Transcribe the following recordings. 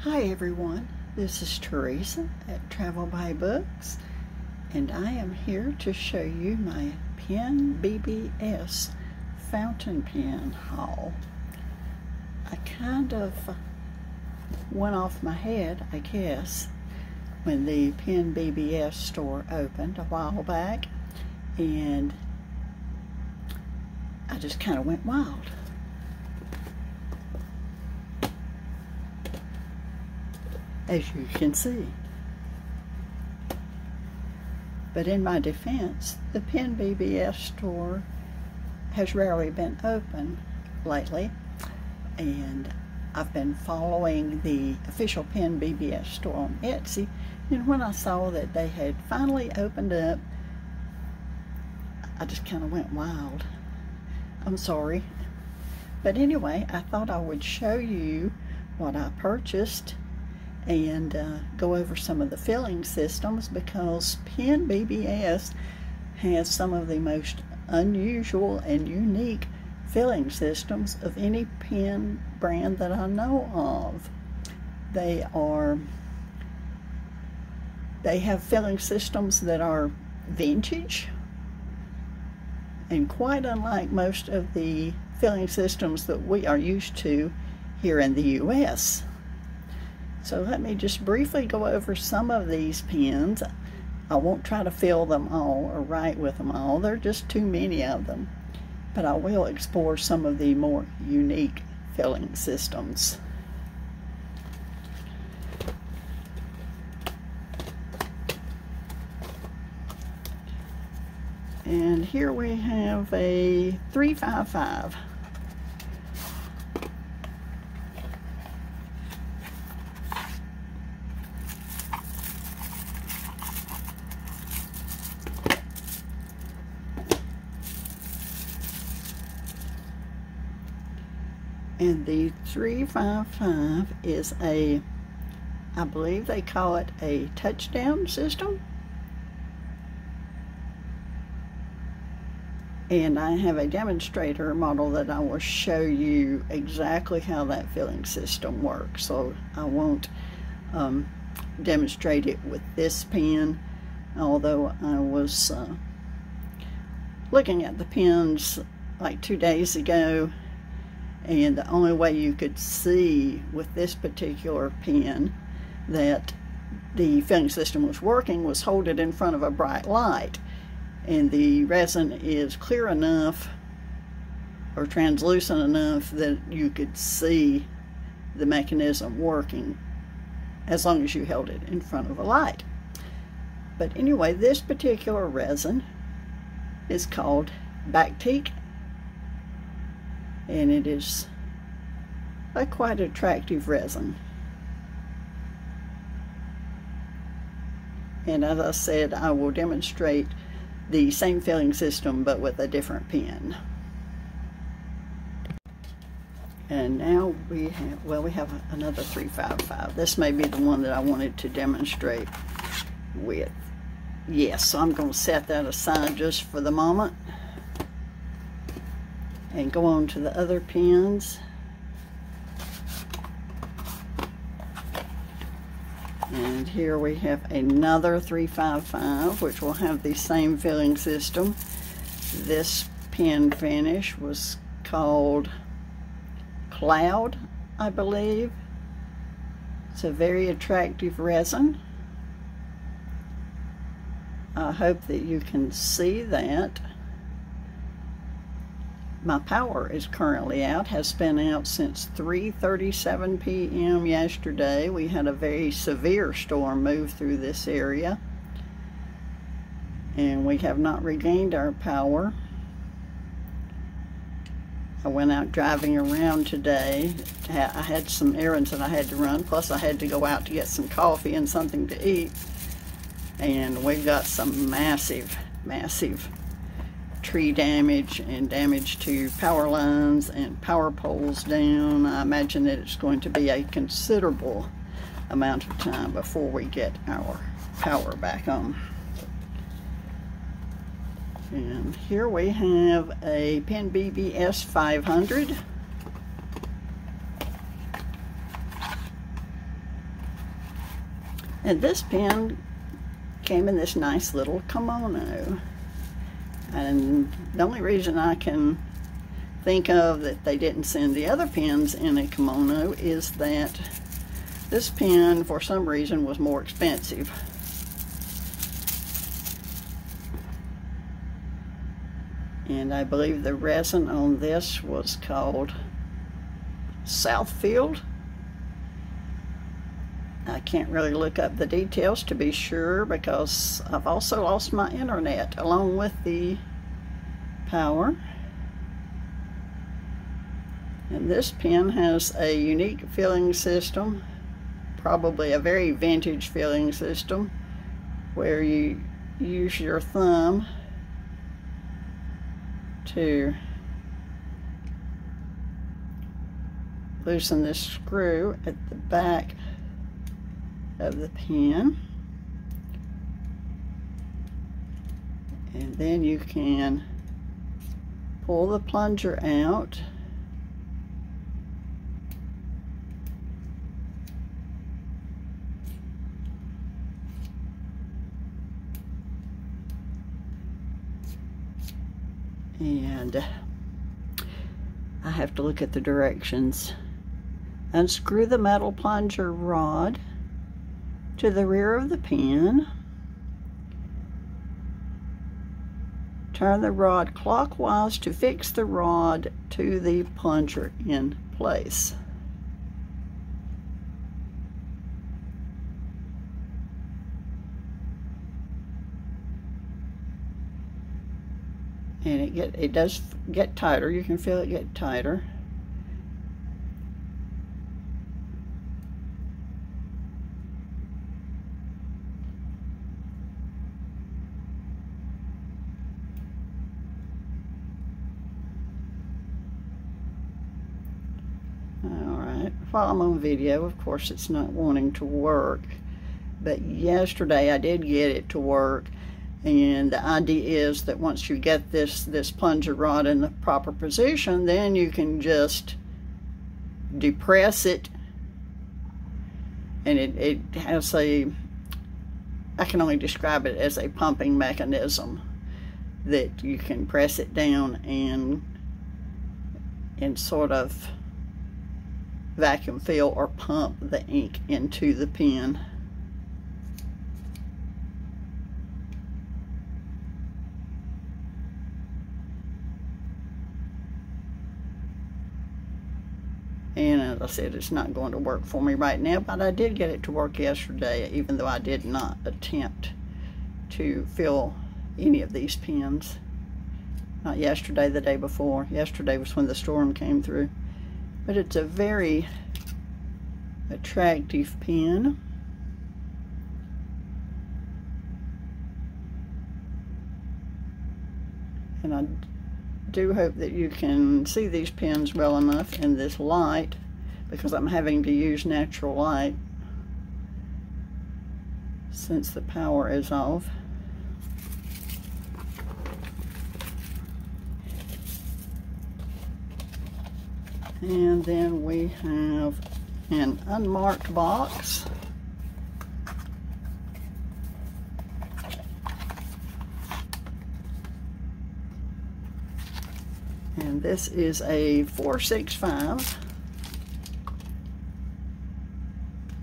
Hi everyone, this is Teresa at Travel by Books, and I am here to show you my Penbbs fountain pen haul. I kind of went off my head, I guess, when the Penbbs store opened a while back, and I just kind of went wild. As you can see. But in my defense, the Penbbs store has rarely been open lately, and I've been following the official Penbbs store on Etsy, and when I saw that they had finally opened up, I just kind of went wild. I'm sorry. But anyway, I thought I would show you what I purchased and go over some of the filling systems, because Penbbs has some of the most unusual and unique filling systems of any pen brand that I know of. They have filling systems that are vintage and quite unlike most of the filling systems that we are used to here in the US. So let me just briefly go over some of these pens. I won't try to fill them all or write with them all. There are just too many of them. But I will explore some of the more unique filling systems. And here we have a 355. And the 355 is I believe they call it a touchdown system. And I have a demonstrator model that I will show you exactly how that filling system works. So I won't demonstrate it with this pen, although I was looking at the pens like 2 days ago. And the only way you could see with this particular pen that the filling system was working was hold it in front of a bright light. And the resin is clear enough or translucent enough that you could see the mechanism working as long as you held it in front of a light. But anyway, this particular resin is called Batik, and it is a quite attractive resin. And as I said, I will demonstrate the same filling system but with a different pen. And now we have another 355. This may be the one that I wanted to demonstrate with. Yes, so I'm going to set that aside just for the moment and go on to the other pens. And here we have another 355, which will have the same filling system. This pen finish was called Cloud, I believe. It's a very attractive resin. I hope that you can see that. My power is currently out, has been out since 3:37 p.m. yesterday. We had a very severe storm move through this area, and we have not regained our power. I went out driving around today. I had some errands that I had to run, plus I had to go out to get some coffee and something to eat. And we've got some massive tree damage and damage to power lines and power poles down. I imagine that it's going to be a considerable amount of time before we get our power back on. And here we have a Penbbs 500. And this pen came in this nice little kimono. And the only reason I can think of that they didn't send the other pens in a kimono is that this pen, for some reason, was more expensive. And I believe the resin on this was called Southshore. I can't really look up the details to be sure because I've also lost my internet along with the power. And this pen has a unique filling system, probably a very vintage filling system, where you use your thumb to loosen this screw at the back of the pen, and then you can pull the plunger out and I have to look at the directions. Unscrew the metal plunger rod to the rear of the pen. Turn the rod clockwise to fix the rod to the plunger in place. And it does get tighter. You can feel it get tighter. Alright, while I'm on video, of course it's not wanting to work, but yesterday I did get it to work, and the idea is that once you get this plunger rod in the proper position, then you can just depress it, and it has I can only describe it as a pumping mechanism that you can press it down and sort of vacuum fill or pump the ink into the pen. And as I said, it's not going to work for me right now, but I did get it to work yesterday, even though I did not attempt to fill any of these pens. Not yesterday, the day before. Yesterday was when the storm came through. But it's a very attractive pen. And I do hope that you can see these pens well enough in this light, because I'm having to use natural light since the power is off. And then we have an unmarked box. And this is a 465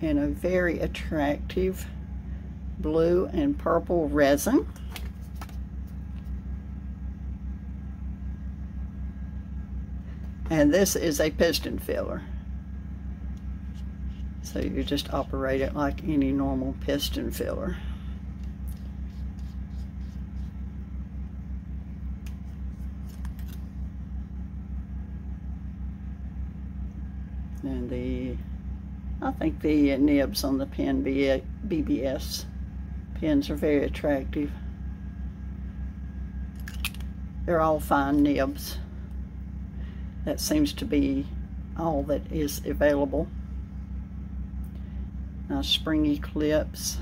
and a very attractive blue and purple resin. And this is a piston filler. So you just operate it like any normal piston filler. And I think the nibs on the BBS pens are very attractive. They're all fine nibs. That seems to be all that is available. Nice springy clips.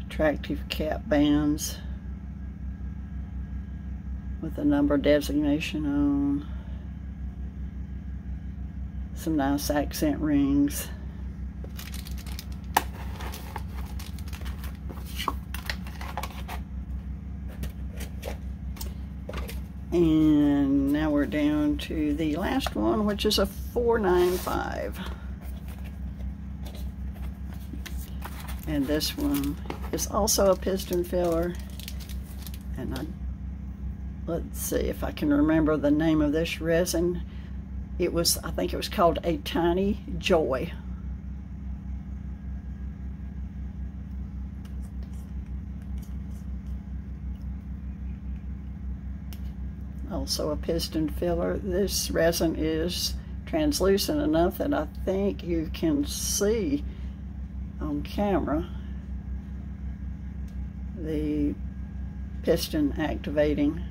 Attractive cap bands with a number designation on. Some nice accent rings. And now we're down to the last one, which is a 495. And this one is also a piston filler. And let's see if I can remember the name of this resin. I think it was called A Tiny Joy. Also a piston filler. This resin is translucent enough that I think you can see on camera the piston activating.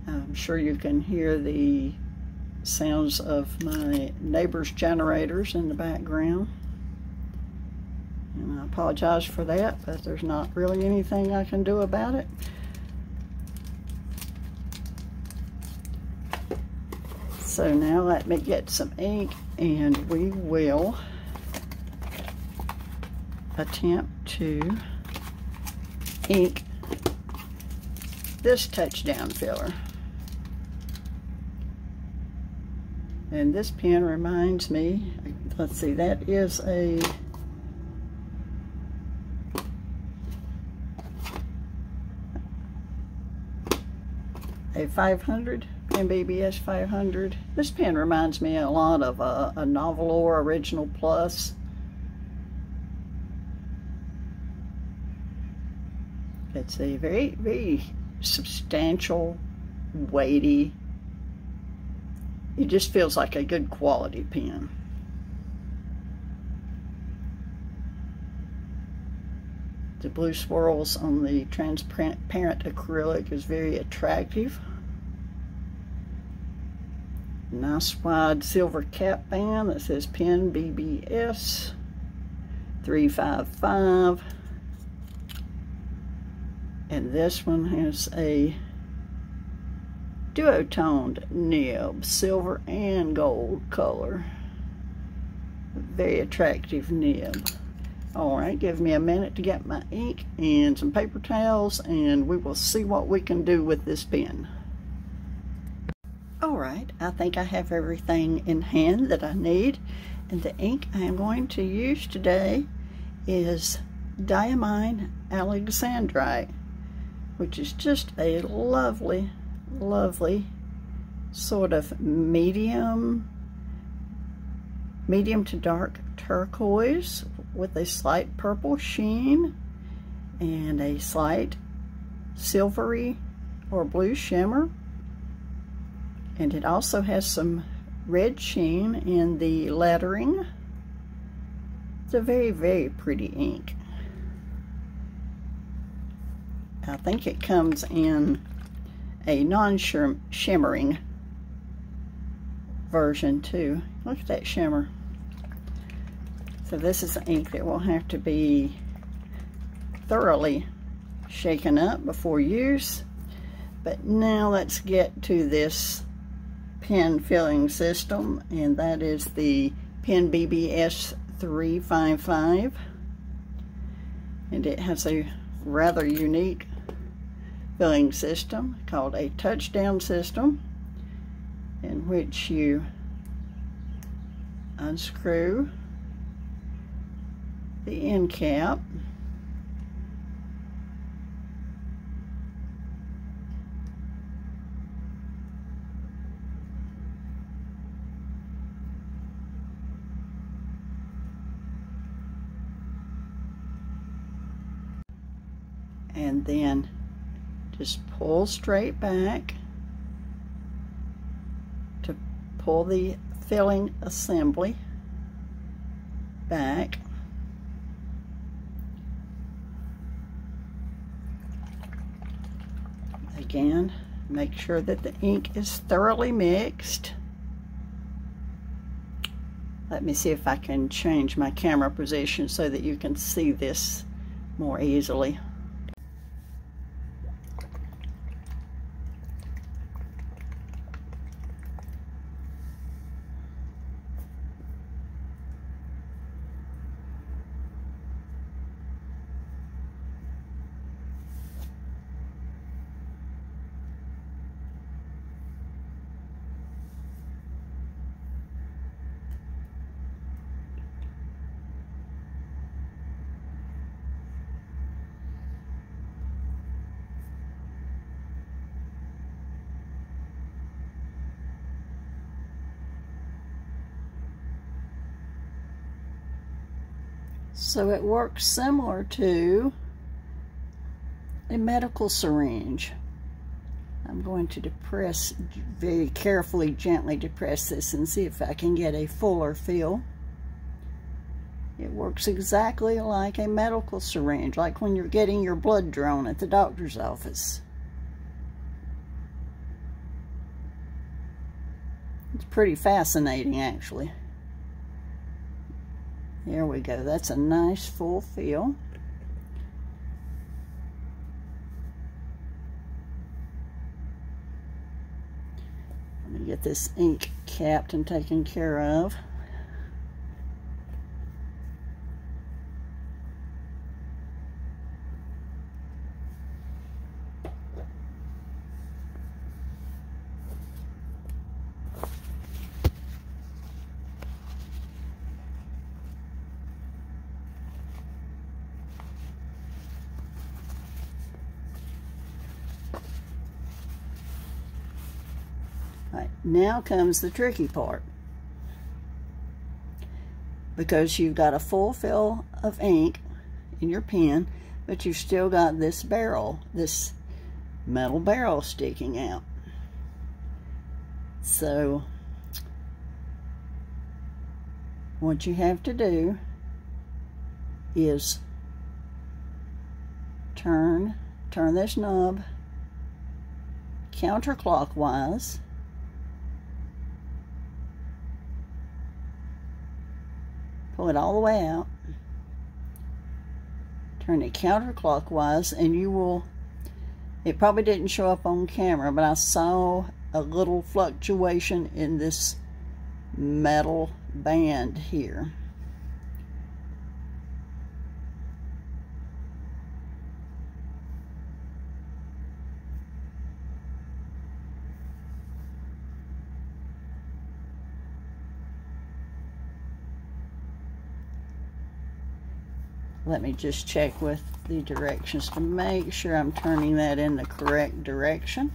I'm sure you can hear the sounds of my neighbor's generators in the background, and I apologize for that, but there's not really anything I can do about it. So now let me get some ink, and we will attempt to ink this touchdown filler. And this pen reminds me, let's see, that is a a 500, Penbbs 500. This pen reminds me a lot of a Novelor Original Plus. It's a very, very substantial, weighty. It just feels like a good quality pen. The blue swirls on the transparent acrylic is very attractive. Nice wide silver cap band that says Penbbs 355. And this one has a duotoned nib, silver and gold color. Very attractive nib. Alright, give me a minute to get my ink and some paper towels, and we will see what we can do with this pen. Alright, I think I have everything in hand that I need, and the ink I am going to use today is Diamine Alexandrite, which is just a lovely sort of medium to dark turquoise with a slight purple sheen and a slight silvery or blue shimmer. And it also has some red sheen in the lettering. It's a very, very pretty ink. I think it comes in a non-shimmering version too. Look at that shimmer. So this is the ink that will have to be thoroughly shaken up before use. But now let's get to this pen filling system, and that is the Penbbs 355, and it has a rather unique filling system called a touchdown system, in which you unscrew the end cap, and then just pull straight back to pull the filling assembly back. Again, make sure that the ink is thoroughly mixed. Let me see if I can change my camera position so that you can see this more easily. So it works similar to a medical syringe. I'm going to depress, very carefully, gently depress this and see if I can get a fuller feel. It works exactly like a medical syringe, like when you're getting your blood drawn at the doctor's office. It's pretty fascinating, actually. There we go. That's a nice full feel. Let me get this ink capped and taken care of. Now comes the tricky part, because you've got a full fill of ink in your pen, but you've still got this barrel, this metal barrel sticking out. So what you have to do is turn this knob counterclockwise. Pull it all the way out, turn it counterclockwise, and you will, it probably didn't show up on camera, but I saw a little fluctuation in this metal band here. Let me just check with the directions to make sure I'm turning that in the correct direction.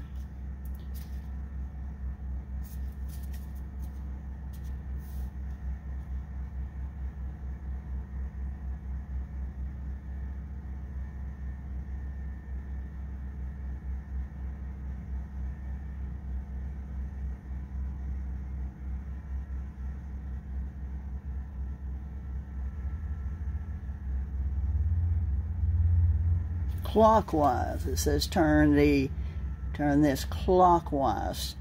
Clockwise. It says turn this clockwise.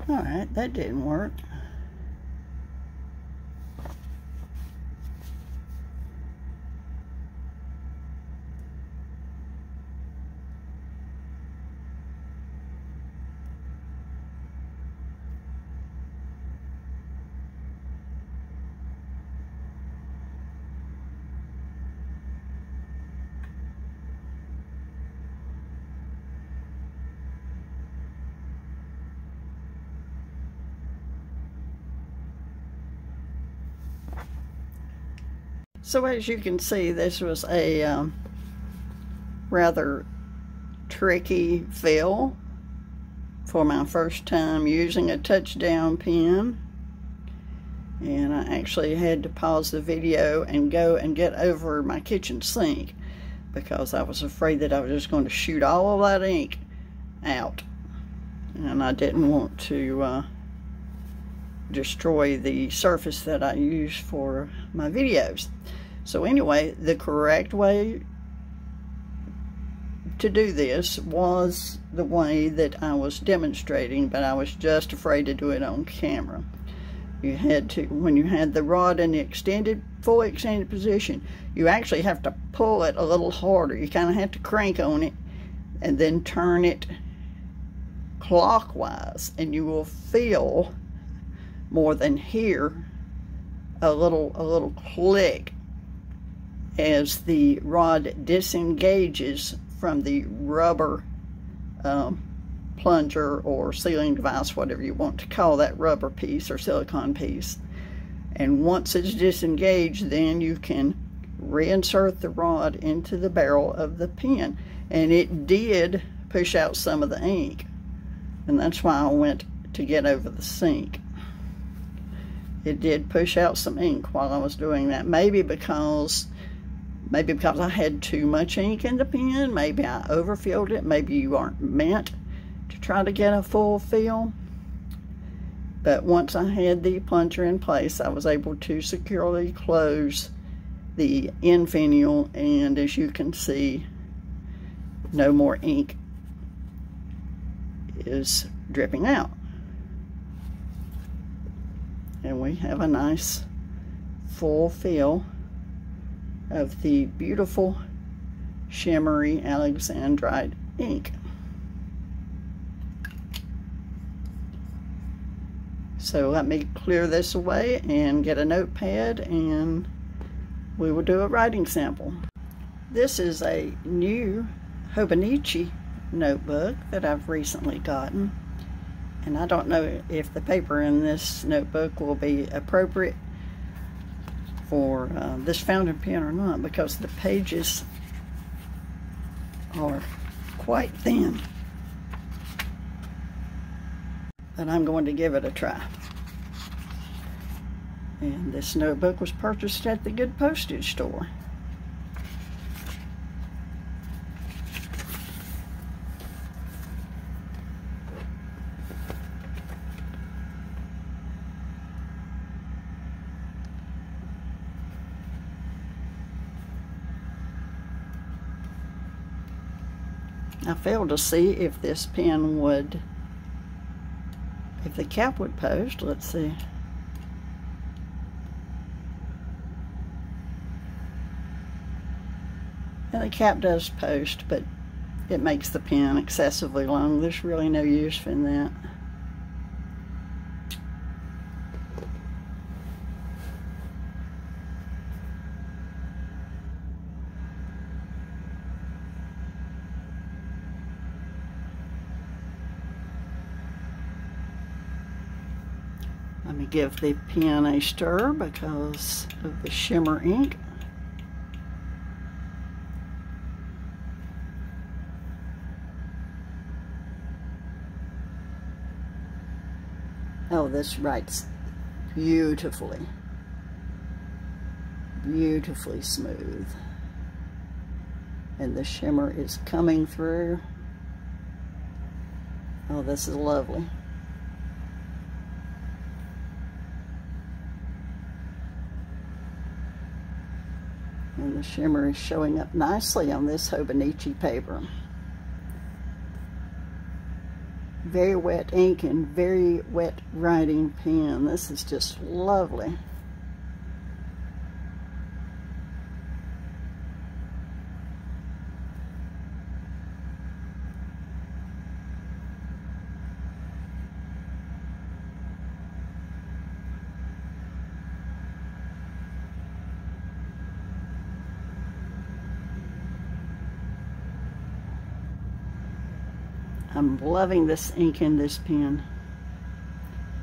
Alright, that didn't work. So as you can see, this was a rather tricky fill for my first time using a touchdown pen. And I actually had to pause the video and go and get over my kitchen sink because I was afraid that I was just going to shoot all of that ink out. And I didn't want to destroy the surface that I use for my videos. So anyway, the correct way to do this was the way that I was demonstrating, but I was just afraid to do it on camera. You had to, when you had the rod in the fully extended position, you actually have to pull it a little harder. You kind of have to crank on it and then turn it clockwise, and you will feel more than hear a little click as the rod disengages from the rubber plunger or sealing device, whatever you want to call that rubber piece or silicone piece. And once it's disengaged, then you can reinsert the rod into the barrel of the pen. And it did push out some of the ink, and that's why I went to get over the sink. It did push out some ink while I was doing that. Maybe because I had too much ink in the pen. Maybe I overfilled it. Maybe you aren't meant to try to get a full fill. But once I had the plunger in place, I was able to securely close the end finial, and as you can see, no more ink is dripping out. And we have a nice full fill of the beautiful shimmery Alexandrite ink. So let me clear this away and get a notepad, and we will do a writing sample. This is a new Hobonichi notebook that I've recently gotten, and I don't know if the paper in this notebook will be appropriate for this fountain pen or not, because the pages are quite thin. But I'm going to give it a try. And this notebook was purchased at the Good Postage Store. I failed to see if this pen would, if the cap would post. Let's see. And the cap does post, but it makes the pen excessively long. There's really no use in that. Let me give the pen a stir because of the shimmer ink. Oh, this writes beautifully. Beautifully smooth. And the shimmer is coming through. Oh, this is lovely. And the shimmer is showing up nicely on this Hobonichi paper. Very wet ink and very wet writing pen. This is just lovely. I'm loving this ink in this pen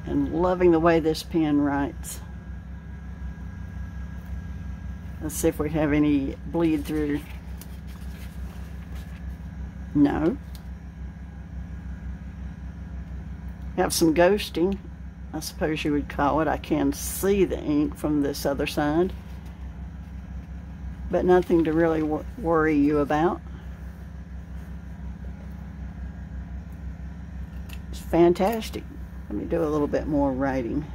and loving the way this pen writes. Let's see if we have any bleed through. No. Have some ghosting, I suppose you would call it. I can see the ink from this other side, but nothing to really worry you about. Fantastic. Let me do a little bit more writing.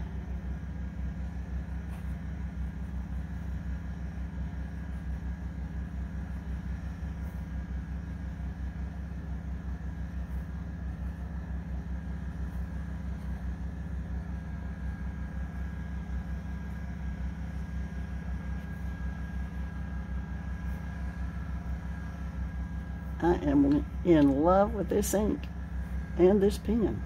I am in love with this ink and this pen.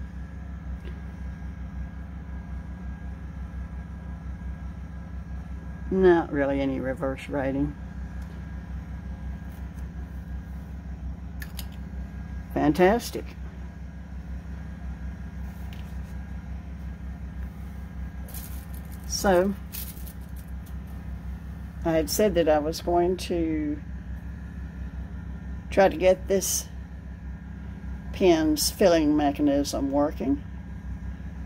Not really any reverse writing. Fantastic. So, I had said that I was going to try to get this pen's filling mechanism working.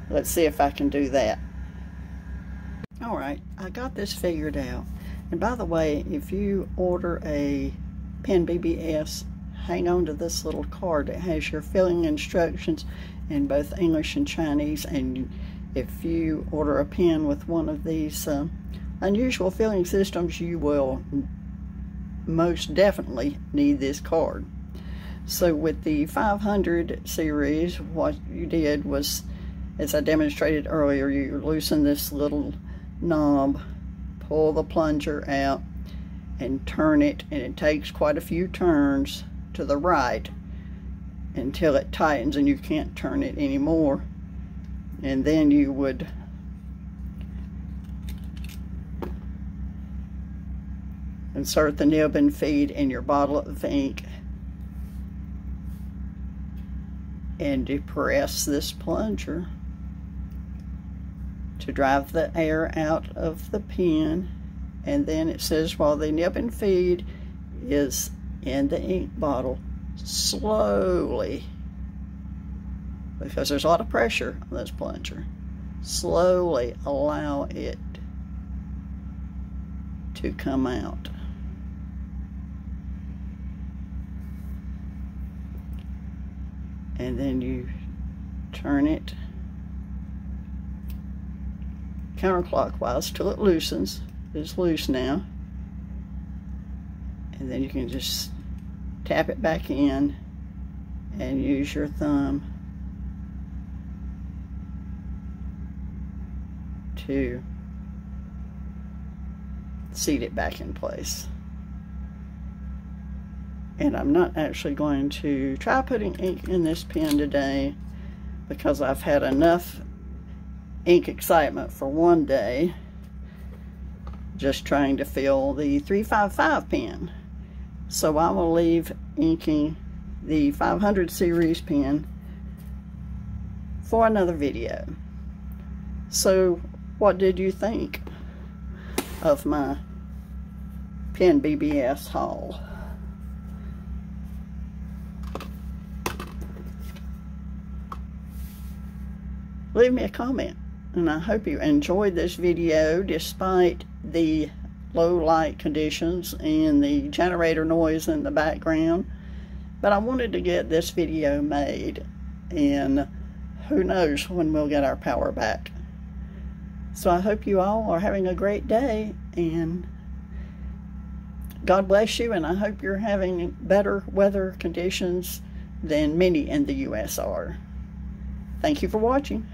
Let's see if I can do that. Alright, I got this figured out. And by the way, if you order a Penn BBS, hang on to this little card. It has your filling instructions in both English and Chinese. And if you order a pen with one of these unusual filling systems, you will most definitely need this card. So with the 500 series, what you did was, as I demonstrated earlier, you loosen this little knob, pull the plunger out, and turn it, and it takes quite a few turns to the right until it tightens and you can't turn it anymore. And then you would insert the nib and feed in your bottle of ink and depress this plunger to drive the air out of the pen. And then it says, while the nib and feed is in the ink bottle, slowly, because there's a lot of pressure on this plunger, slowly allow it to come out. And then you turn it counterclockwise till it loosens. It's loose now. And then you can just tap it back in and use your thumb to seat it back in place. And I'm not actually going to try putting ink in this pen today because I've had enough ink excitement for one day just trying to fill the 355 pen. So I will leave inking the 500 series pen for another video. So what did you think of my Penn BBS haul? Leave me a comment, and I hope you enjoyed this video despite the low light conditions and the generator noise in the background. But I wanted to get this video made, and who knows when we'll get our power back. So I hope you all are having a great day, and God bless you, and I hope you're having better weather conditions than many in the US are. Thank you for watching.